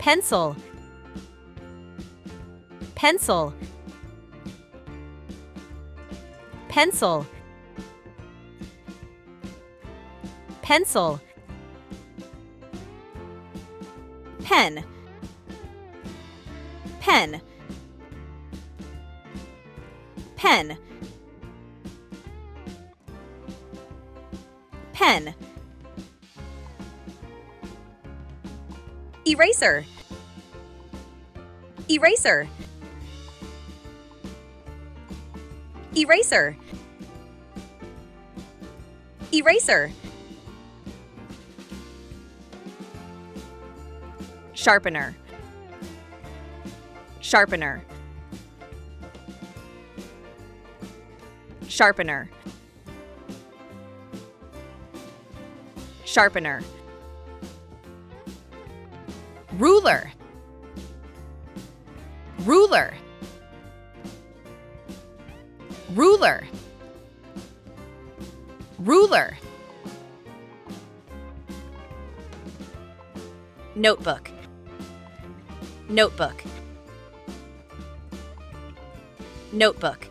pencil, pencil, pencil, pencil, pen, pen, pen, pen, eraser, eraser, eraser, eraser, sharpener, sharpener, sharpener, sharpener, ruler, ruler, ruler, ruler, notebook, notebook, notebook,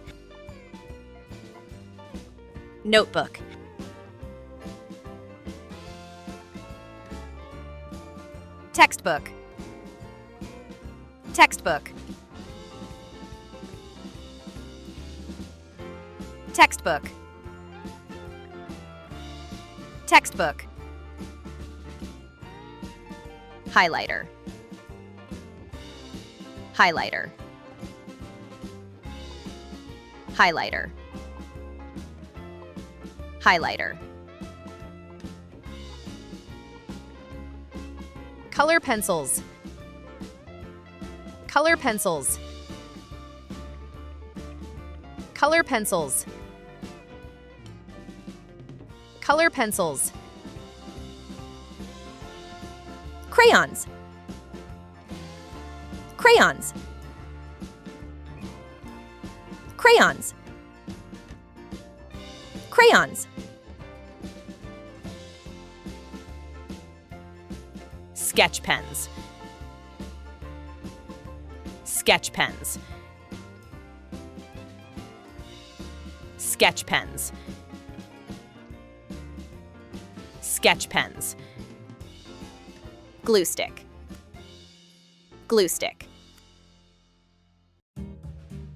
notebook, textbook, textbook, textbook, textbook, highlighter, highlighter, highlighter, highlighter, color pencils, color pencils, color pencils, color pencils, crayons, crayons, crayons, crayons, sketch pens, sketch pens, sketch pens, sketch pens, glue stick, glue stick,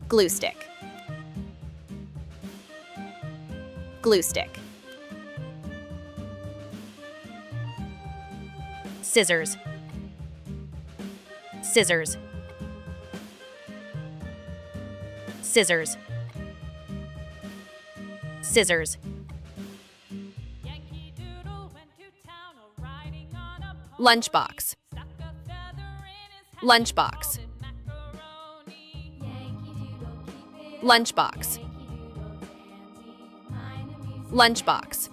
glue stick, glue stick, scissors, scissors, scissors, scissors, lunchbox, lunchbox, lunchbox, lunchbox,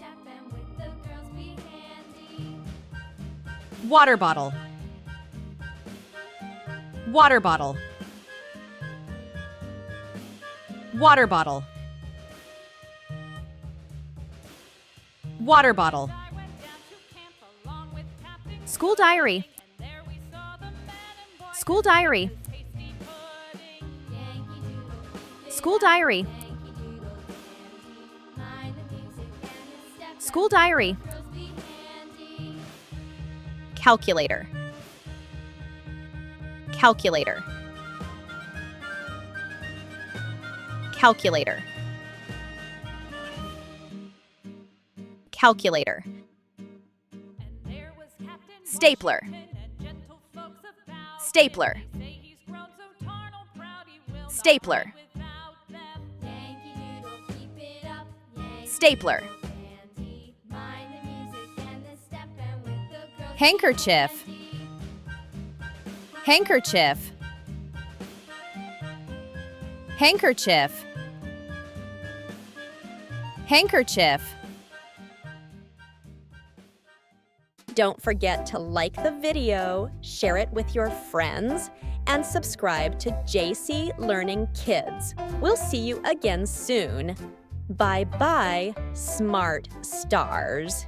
water bottle, water bottle, water bottle, water bottle, school diary, school diary, school diary, school diary, calculator, calculator, calculator, calculator, stapler, stapler, stapler, stapler, handkerchief, handkerchief, handkerchief, handkerchief. Don't forget to like the video, share it with your friends, and subscribe to JC Learning Kids. We'll see you again soon. Bye-bye, smart stars.